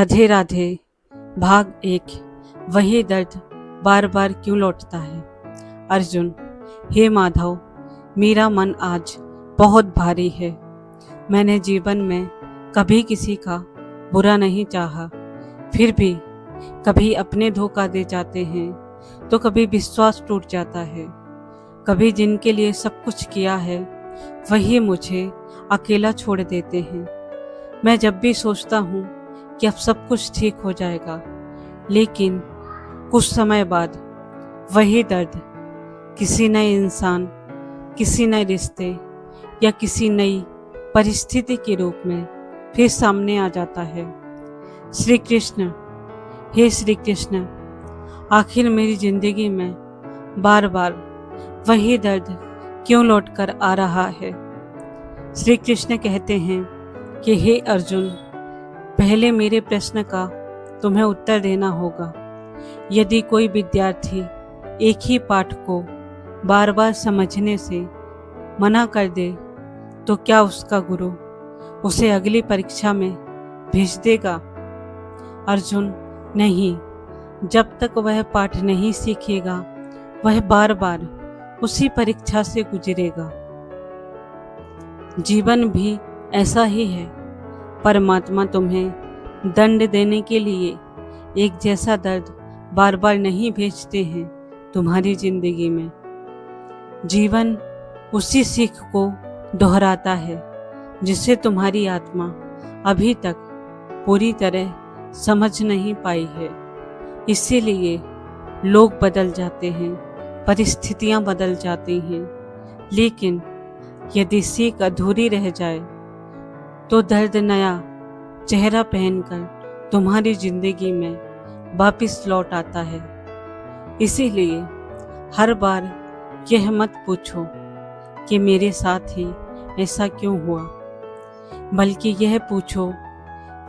राधे राधे। भाग 1। वही दर्द बार बार क्यों लौटता है। अर्जुन। हे माधव, मेरा मन आज बहुत भारी है। मैंने जीवन में कभी किसी का बुरा नहीं चाहा, फिर भी कभी अपने धोखा दे जाते हैं तो कभी विश्वास टूट जाता है। कभी जिनके लिए सब कुछ किया है वही मुझे अकेला छोड़ देते हैं। मैं जब भी सोचता हूँ कि अब सब कुछ ठीक हो जाएगा, लेकिन कुछ समय बाद वही दर्द किसी नए इंसान, किसी नए रिश्ते या किसी नई परिस्थिति के रूप में फिर सामने आ जाता है। श्री कृष्ण, हे श्री कृष्ण, आखिर मेरी जिंदगी में बार बार वही दर्द क्यों लौट कर आ रहा है। श्री कृष्ण कहते हैं कि हे अर्जुन, पहले मेरे प्रश्न का तुम्हें उत्तर देना होगा। यदि कोई विद्यार्थी एक ही पाठ को बार बार समझने से मना कर दे तो क्या उसका गुरु उसे अगली परीक्षा में भेज देगा? अर्जुन, नहीं। जब तक वह पाठ नहीं सीखेगा वह बार बार उसी परीक्षा से गुजरेगा। जीवन भी ऐसा ही है। परमात्मा तुम्हें दंड देने के लिए एक जैसा दर्द बार बार नहीं भेजते हैं तुम्हारी जिंदगी में। जीवन उसी सीख को दोहराता है जिसे तुम्हारी आत्मा अभी तक पूरी तरह समझ नहीं पाई है। इसीलिए लोग बदल जाते हैं, परिस्थितियां बदल जाती हैं, लेकिन यदि सीख अधूरी रह जाए तो दर्द नया चेहरा पहनकर तुम्हारी जिंदगी में वापस लौट आता है। इसीलिए हर बार यह मत पूछो कि मेरे साथ ही ऐसा क्यों हुआ, बल्कि यह पूछो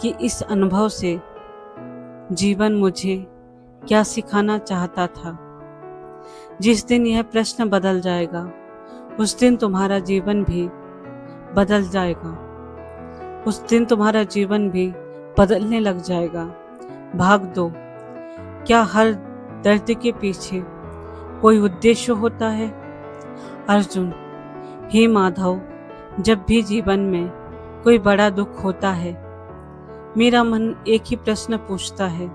कि इस अनुभव से जीवन मुझे क्या सिखाना चाहता था। जिस दिन यह प्रश्न बदल जाएगा उस दिन तुम्हारा जीवन भी बदल जाएगा। उस दिन तुम्हारा जीवन भी बदलने लग जाएगा। भाग 2। क्या हर दर्द के पीछे कोई उद्देश्य होता है? अर्जुन, हे माधव, जब भी जीवन में कोई बड़ा दुख होता है मेरा मन एक ही प्रश्न पूछता है,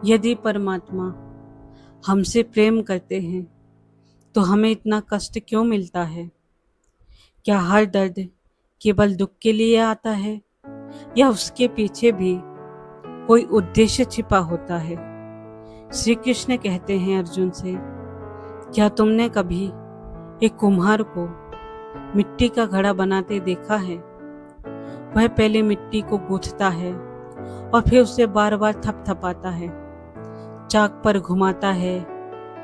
यदि परमात्मा हमसे प्रेम करते हैं तो हमें इतना कष्ट क्यों मिलता है? क्या हर दर्द केवल दुख के लिए आता है या उसके पीछे भी कोई उद्देश्य छिपा होता है? श्री कृष्ण कहते हैं अर्जुन से, क्या तुमने कभी एक कुम्हार को मिट्टी का घड़ा बनाते देखा है? वह पहले मिट्टी को गूंथता है और फिर उसे बार बार थपथपाता है, चाक पर घुमाता है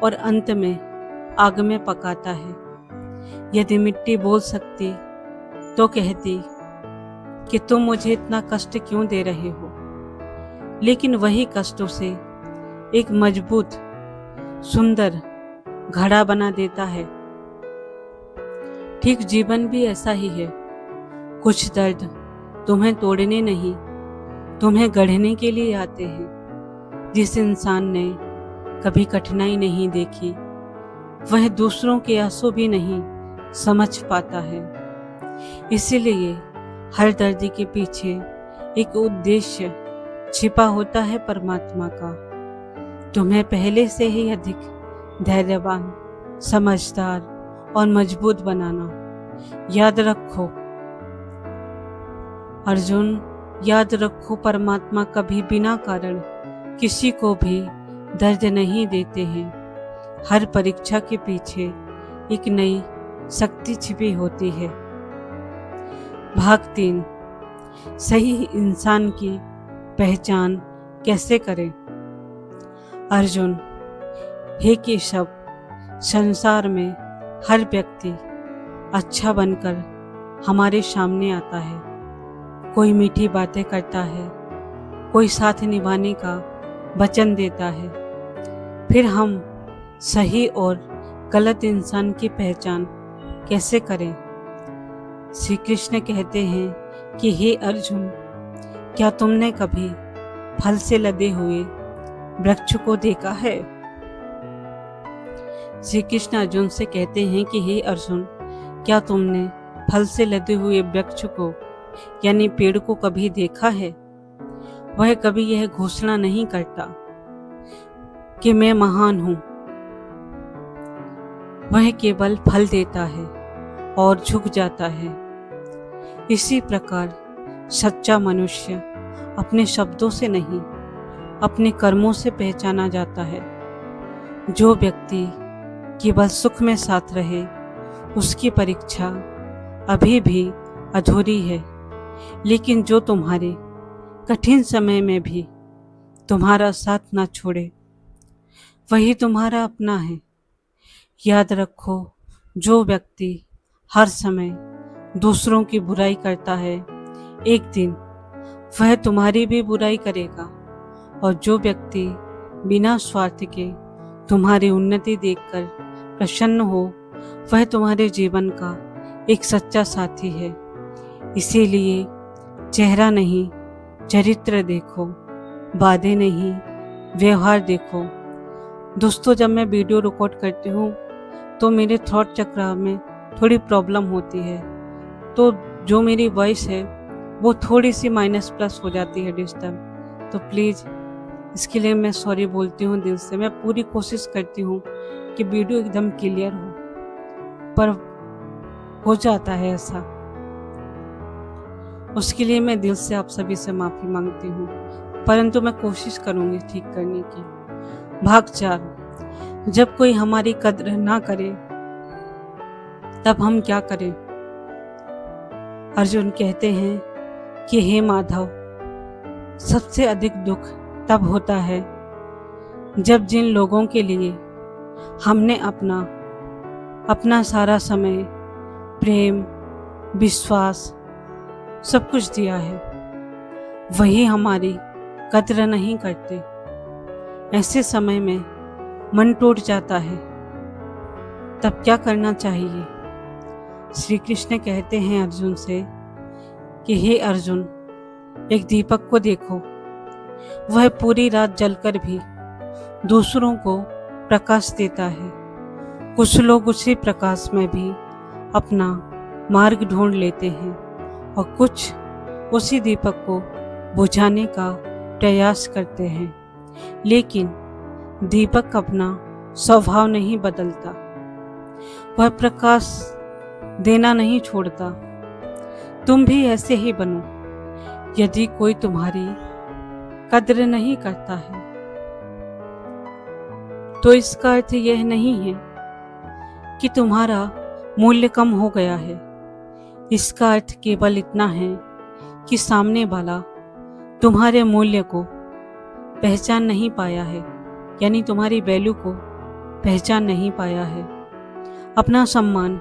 और अंत में आग में पकाता है। यदि मिट्टी बोल सकती तो कहती कि तुम मुझे इतना कष्ट क्यों दे रहे हो, लेकिन वही कष्ट उसे एक मजबूत सुंदर घड़ा बना देता है। ठीक जीवन भी ऐसा ही है। कुछ दर्द तुम्हें तोड़ने नहीं, तुम्हें गढ़ने के लिए आते हैं। जिस इंसान ने कभी कठिनाई नहीं देखी वह दूसरों के आंसू भी नहीं समझ पाता है। इसीलिए हर दर्द के पीछे एक उद्देश्य छिपा होता है परमात्मा का, तुम्हें पहले से ही अधिक धैर्यवान, समझदार और मजबूत बनाना। याद रखो अर्जुन, याद रखो, परमात्मा कभी बिना कारण किसी को भी दर्द नहीं देते हैं। हर परीक्षा के पीछे एक नई शक्ति छिपी होती है। भाग 3। सही इंसान की पहचान कैसे करें? अर्जुन, हे केशव, संसार में हर व्यक्ति अच्छा बनकर हमारे सामने आता है। कोई मीठी बातें करता है, कोई साथ निभाने का वचन देता है। फिर हम सही और गलत इंसान की पहचान कैसे करें? श्री कृष्ण कहते हैं कि हे अर्जुन, क्या तुमने कभी फल से लदे हुए वृक्ष को देखा है? श्री कृष्ण अर्जुन से कहते हैं कि हे अर्जुन, क्या तुमने फल से लदे हुए वृक्ष को यानी पेड़ को कभी देखा है? वह कभी यह घोषणा नहीं करता कि मैं महान हूं। वह केवल फल देता है और झुक जाता है। इसी प्रकार सच्चा मनुष्य अपने शब्दों से नहीं, अपने कर्मों से पहचाना जाता है। जो व्यक्ति केवल सुख में साथ रहे, उसकी परीक्षा अभी भी अधूरी है। लेकिन जो तुम्हारे कठिन समय में भी तुम्हारा साथ न छोड़े, वही तुम्हारा अपना है। याद रखो, जो व्यक्ति हर समय दूसरों की बुराई करता है, एक दिन वह तुम्हारी भी बुराई करेगा। और जो व्यक्ति बिना स्वार्थ के तुम्हारी उन्नति देखकर प्रसन्न हो, वह तुम्हारे जीवन का एक सच्चा साथी है। इसीलिए चेहरा नहीं, चरित्र देखो, बातें नहीं, व्यवहार देखो। दोस्तों, जब मैं वीडियो रिकॉर्ड करती हूँ तो मेरे थॉट चक्र में थोड़ी प्रॉब्लम होती है, तो जो मेरी वॉइस है वो थोड़ी सी माइनस प्लस हो जाती है, डिस्टर्ब। तो प्लीज़ इसके लिए मैं सॉरी बोलती हूँ दिल से। मैं पूरी कोशिश करती हूँ कि वीडियो एकदम क्लियर हो, पर हो जाता है ऐसा। उसके लिए मैं दिल से आप सभी से माफ़ी मांगती हूँ, परंतु मैं कोशिश करूँगी ठीक करने की। भाग 4। जब कोई हमारी कद्र ना करे तब हम क्या करें? अर्जुन कहते हैं कि हे माधव, सबसे अधिक दुख तब होता है जब जिन लोगों के लिए हमने अपना सारा समय, प्रेम, विश्वास सब कुछ दिया है, वही हमारी कद्र नहीं करते। ऐसे समय में मन टूट जाता है, तब क्या करना चाहिए? श्री कृष्ण कहते हैं अर्जुन से कि हे अर्जुन, एक दीपक को देखो, वह पूरी रात जलकर भी दूसरों को प्रकाश देता है। कुछ लोग उसी प्रकाश में भी अपना मार्ग ढूंढ लेते हैं और कुछ उसी दीपक को बुझाने का प्रयास करते हैं, लेकिन दीपक अपना स्वभाव नहीं बदलता, वह प्रकाश देना नहीं छोड़ता। तुम भी ऐसे ही बनो। यदि कोई तुम्हारी कद्र नहीं करता है तो इसका अर्थ यह नहीं है कि तुम्हारा मूल्य कम हो गया है। इसका अर्थ केवल इतना है कि सामने वाला तुम्हारे मूल्य को पहचान नहीं पाया है, यानी तुम्हारी वैल्यू को पहचान नहीं पाया है। अपना सम्मान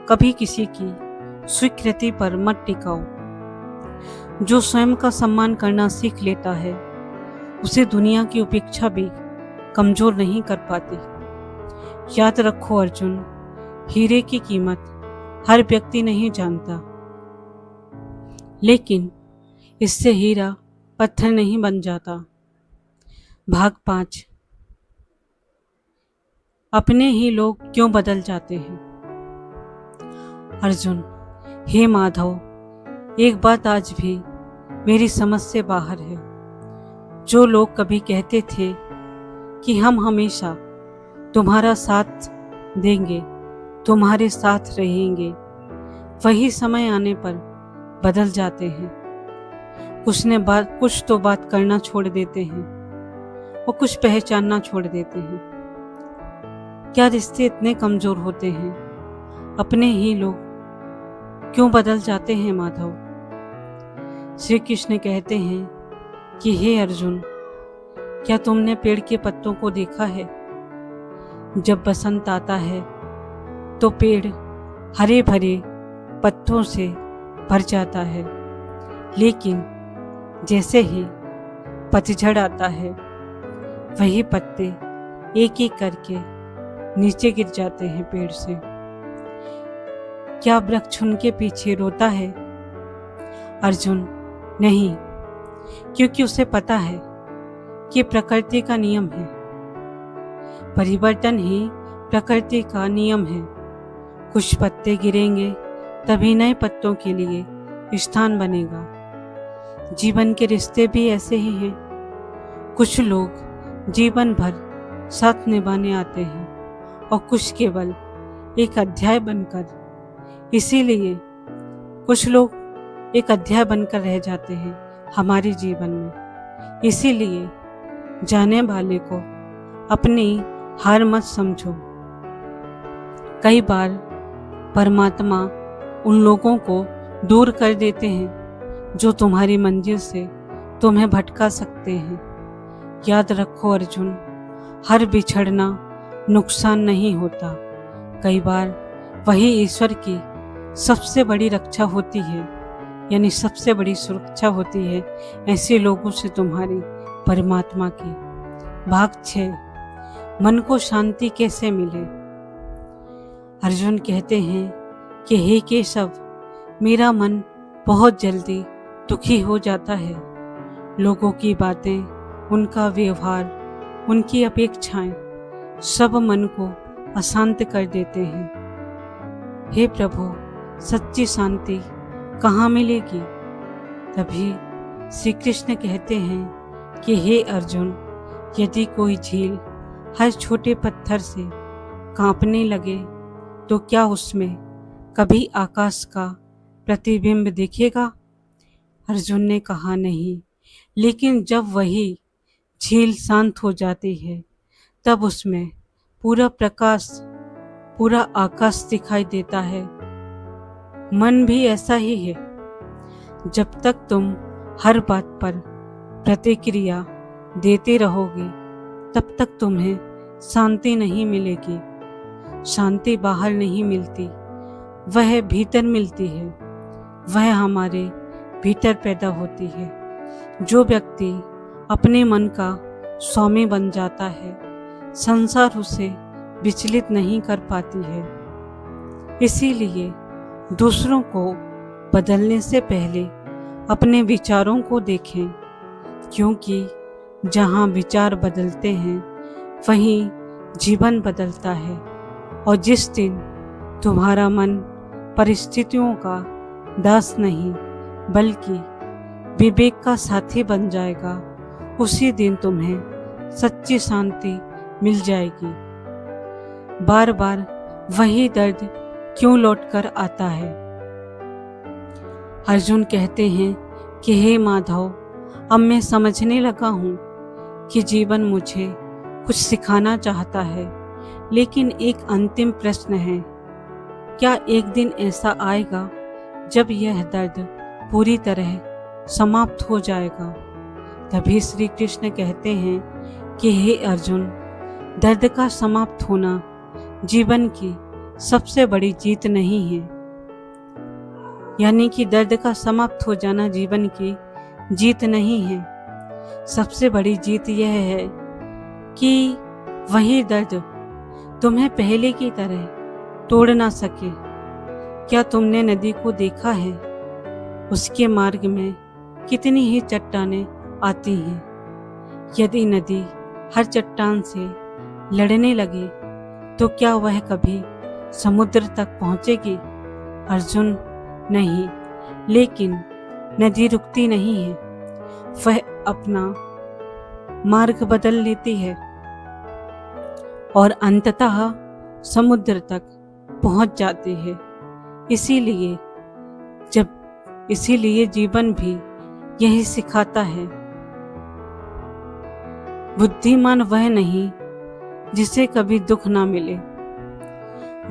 कभी किसी की स्वीकृति पर मत टिकाओ। जो स्वयं का सम्मान करना सीख लेता है, उसे दुनिया की उपेक्षा भी कमजोर नहीं कर पाती। याद रखो अर्जुन, हीरे की कीमत हर व्यक्ति नहीं जानता, लेकिन इससे हीरा पत्थर नहीं बन जाता। भाग 5। अपने ही लोग क्यों बदल जाते हैं? अर्जुन, हे माधव, एक बात आज भी मेरी समझ से बाहर है। जो लोग कभी कहते थे कि हम हमेशा तुम्हारा साथ देंगे, तुम्हारे साथ रहेंगे, वही समय आने पर बदल जाते हैं। कुछ तो बात करना छोड़ देते हैं और कुछ पहचानना छोड़ देते हैं। क्या रिश्ते इतने कमजोर होते हैं? अपने ही लोग क्यों बदल जाते हैं माधव? श्री कृष्ण कहते हैं कि हे अर्जुन, क्या तुमने पेड़ के पत्तों को देखा है? जब बसंत आता है तो पेड़ हरे भरे पत्तों से भर जाता है, लेकिन जैसे ही पतझड़ आता है, वही पत्ते एक एक करके नीचे गिर जाते हैं पेड़ से। क्या वृक्ष उनके पीछे रोता है? अर्जुन, नहीं, क्योंकि उसे पता है कि प्रकृति का नियम है। परिवर्तन ही प्रकृति का नियम है। कुछ पत्ते गिरेंगे तभी नए पत्तों के लिए स्थान बनेगा। जीवन के रिश्ते भी ऐसे ही हैं। कुछ लोग जीवन भर साथ निभाने आते हैं और कुछ केवल एक अध्याय बनकर। इसीलिए कुछ लोग एक अध्याय बनकर रह जाते हैं हमारे जीवन में। इसीलिए जाने वाले को अपनी हार मत समझो। कई बार परमात्मा उन लोगों को दूर कर देते हैं जो तुम्हारी मंजिल से तुम्हें भटका सकते हैं। याद रखो अर्जुन, हर बिछड़ना नुकसान नहीं होता। कई बार वही ईश्वर की सबसे बड़ी रक्षा होती है, यानी सबसे बड़ी सुरक्षा होती है ऐसे लोगों से तुम्हारी परमात्मा की। भाग 6, मन को शांति कैसे मिले। अर्जुन कहते हैं कि हे केशव, मेरा मन बहुत जल्दी दुखी हो जाता है। लोगों की बातें, उनका व्यवहार, उनकी अपेक्षाएं सब मन को अशांत कर देते हैं। हे प्रभु, सच्ची शांति कहाँ मिलेगी। तभी श्री कृष्ण कहते हैं कि हे अर्जुन, यदि कोई झील हर छोटे पत्थर से कांपने लगे तो क्या उसमें कभी आकाश का प्रतिबिंब दिखेगा। अर्जुन ने कहा नहीं, लेकिन जब वही झील शांत हो जाती है तब उसमें पूरा प्रकाश, पूरा आकाश दिखाई देता है। मन भी ऐसा ही है। जब तक तुम हर बात पर प्रतिक्रिया देते रहोगे तब तक तुम्हें शांति नहीं मिलेगी। शांति बाहर नहीं मिलती, वह भीतर मिलती है। वह हमारे भीतर पैदा होती है। जो व्यक्ति अपने मन का स्वामी बन जाता है, संसार उसे विचलित नहीं कर पाती है। इसीलिए दूसरों को बदलने से पहले अपने विचारों को देखें, क्योंकि जहाँ विचार बदलते हैं वहीं जीवन बदलता है। और जिस दिन तुम्हारा मन परिस्थितियों का दास नहीं बल्कि विवेक का साथी बन जाएगा, उसी दिन तुम्हें सच्ची शांति मिल जाएगी। बार बार वही दर्द क्यों लौटकर आता है। अर्जुन कहते हैं कि हे माधव, अब मैं समझने लगा हूँ कि जीवन मुझे कुछ सिखाना चाहता है, लेकिन एक अंतिम प्रश्न है, क्या एक दिन ऐसा आएगा जब यह दर्द पूरी तरह समाप्त हो जाएगा। तभी श्री कृष्ण कहते हैं कि हे अर्जुन, दर्द का समाप्त होना जीवन की सबसे बड़ी जीत नहीं है। यानी कि दर्द का समाप्त हो जाना जीवन की जीत नहीं है। सबसे बड़ी जीत यह है कि वही दर्द तुम्हें पहले की तरह तोड़ ना सके। क्या तुमने नदी को देखा है? उसके मार्ग में कितनी ही चट्टानें आती हैं। यदि नदी हर चट्टान से लड़ने लगे तो क्या वह कभी समुद्र तक पहुंचेगी? अर्जुन, नहीं। लेकिन नदी रुकती नहीं है, वह अपना मार्ग बदल लेती है और अंततः समुद्र तक पहुंच जाती है। इसीलिए जीवन भी यही सिखाता है। बुद्धिमान वह नहीं जिसे कभी दुख ना मिले।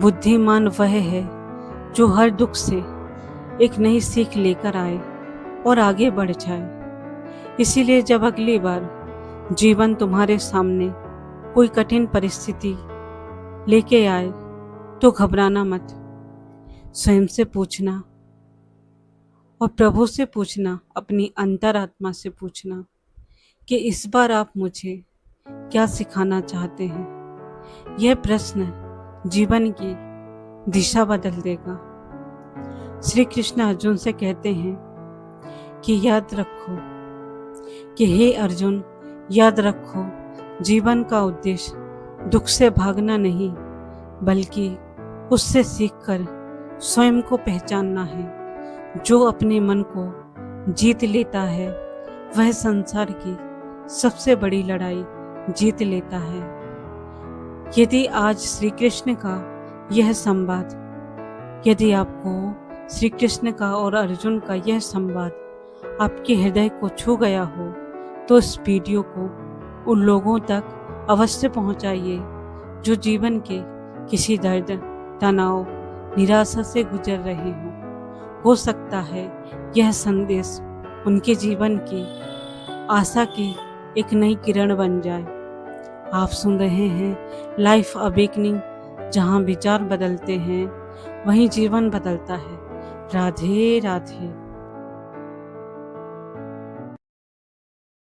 बुद्धिमान वह है जो हर दुख से एक नई सीख लेकर आए और आगे बढ़ जाए। इसीलिए जब अगली बार जीवन तुम्हारे सामने कोई कठिन परिस्थिति लेके आए तो घबराना मत। स्वयं से पूछना और प्रभु से पूछना, अपनी अंतरात्मा से पूछना कि इस बार आप मुझे क्या सिखाना चाहते हैं। यह प्रश्न जीवन की दिशा बदल देगा। श्री कृष्ण अर्जुन से कहते हैं कि याद रखो कि हे अर्जुन, याद रखो, जीवन का उद्देश्य दुख से भागना नहीं, बल्कि उससे सीखकर स्वयं को पहचानना है। जो अपने मन को जीत लेता है वह संसार की सबसे बड़ी लड़ाई जीत लेता है। यदि आज श्री कृष्ण का यह संवाद, यदि आपको श्री कृष्ण का और अर्जुन का यह संवाद आपके हृदय को छू गया हो, तो इस वीडियो को उन लोगों तक अवश्य पहुंचाइए जो जीवन के किसी दर्द, तनाव, निराशा से गुजर रहे हों। हो सकता है यह संदेश उनके जीवन की आशा की एक नई किरण बन जाए। आप सुन रहे हैं लाइफ अवेकनिंग, जहां विचार बदलते हैं वहीं जीवन बदलता है। राधे राधे।